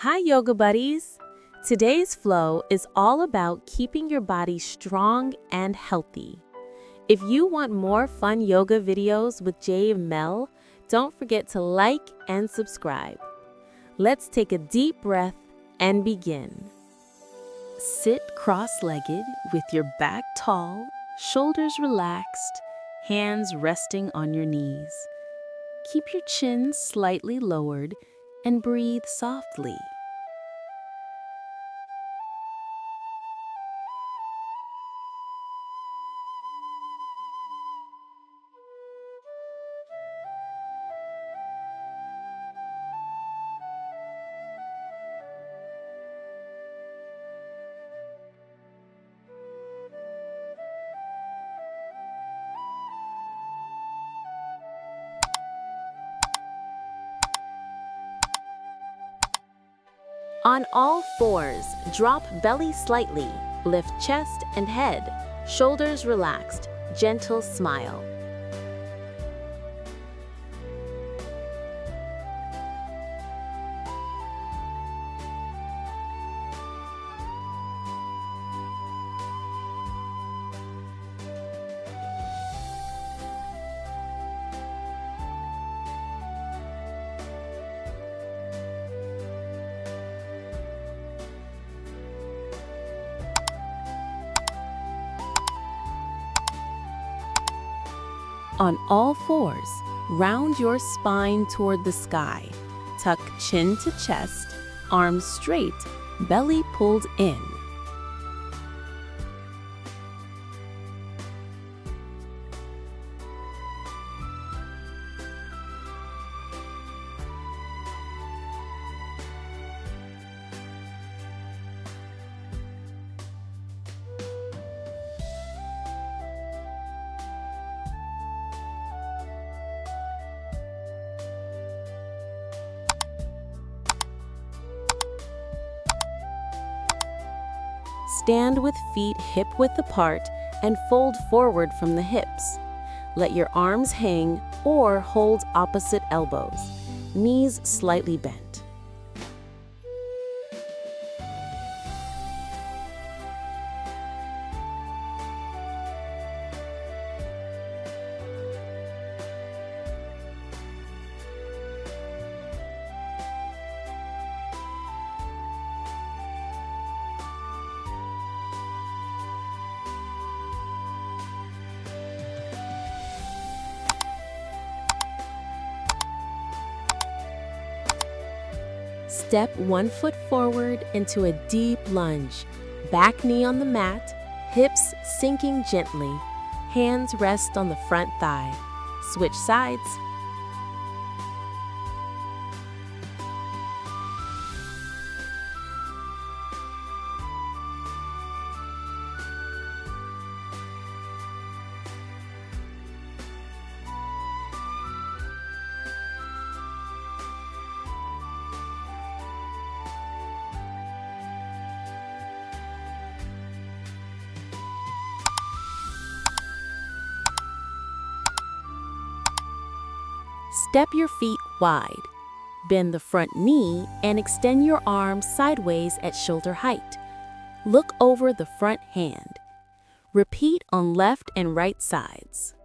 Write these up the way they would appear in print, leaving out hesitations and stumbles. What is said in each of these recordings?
Hi, yoga buddies! Today's flow is all about keeping your body strong and healthy. If you want more fun yoga videos with Jade and Mel, don't forget to like and subscribe. Let's take a deep breath and begin. Sit cross-legged with your back tall, shoulders relaxed, hands resting on your knees. Keep your chin slightly lowered and breathe softly. On all fours, drop belly slightly, lift chest and head, shoulders relaxed, gentle smile. On all fours, round your spine toward the sky. Tuck chin to chest, arms straight, belly pulled in. Stand with feet hip-width apart and fold forward from the hips. Let your arms hang or hold opposite elbows, knees slightly bent. Step 1 foot forward into a deep lunge. Back knee on the mat, hips sinking gently. Hands rest on the front thigh. Switch sides. Step your feet wide. Bend the front knee and extend your arms sideways at shoulder height. Look over the front hand. Repeat on left and right sides.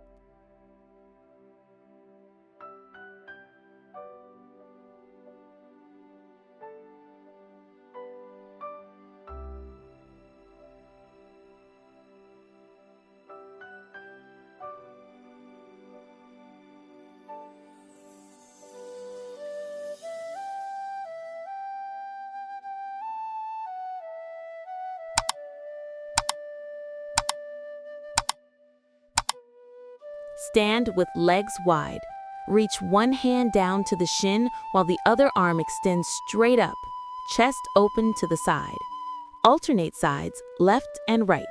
Stand with legs wide. Reach one hand down to the shin while the other arm extends straight up, chest open to the side. Alternate sides, left and right.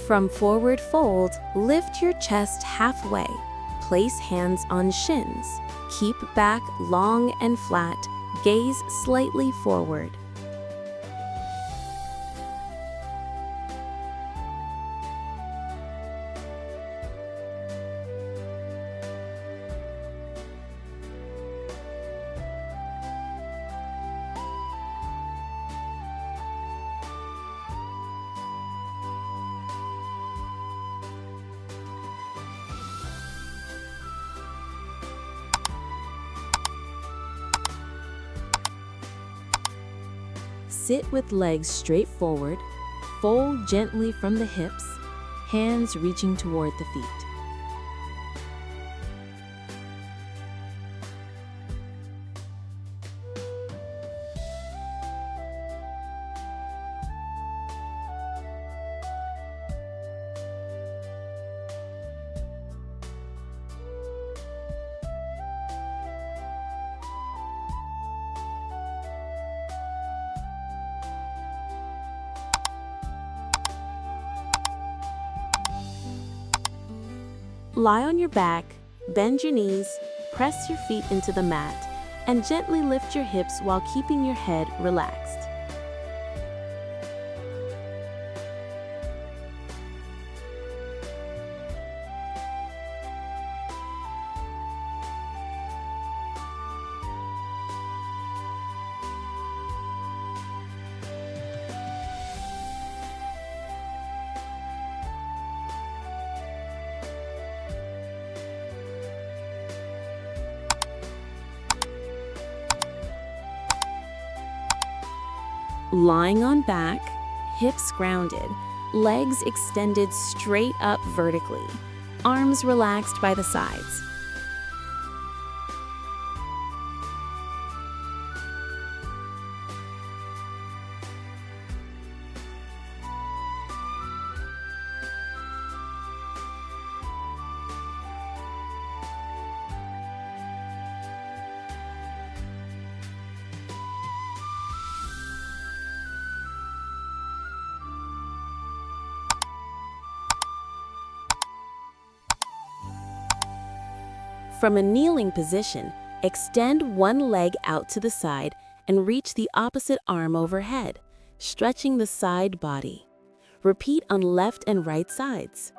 From forward fold, lift your chest halfway. Place hands on shins. Keep back long and flat. Gaze slightly forward. Sit with legs straight forward, fold gently from the hips, hands reaching toward the feet. Lie on your back, bend your knees, press your feet into the mat, and gently lift your hips while keeping your head relaxed. Lying on back, hips grounded, legs extended straight up vertically, arms relaxed by the sides. From a kneeling position, extend one leg out to the side and reach the opposite arm overhead, stretching the side body. Repeat on left and right sides.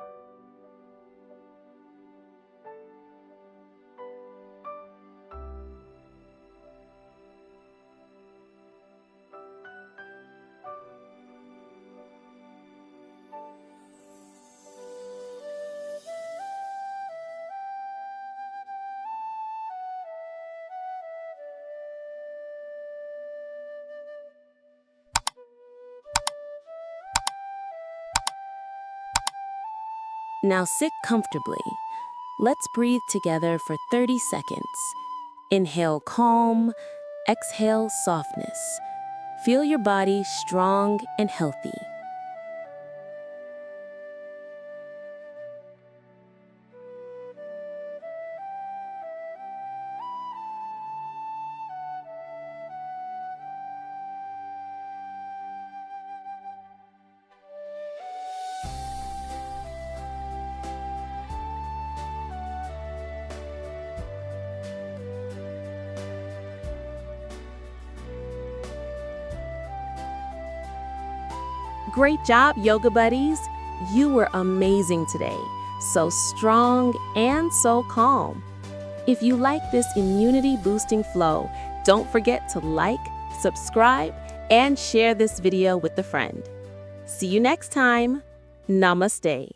Now sit comfortably. Let's breathe together for 30 seconds. Inhale calm, exhale softness. Feel your body strong and healthy. Great job, yoga buddies! You were amazing today. So strong and so calm. If you like this immunity-boosting flow, don't forget to like, subscribe, and share this video with a friend. See you next time. Namaste.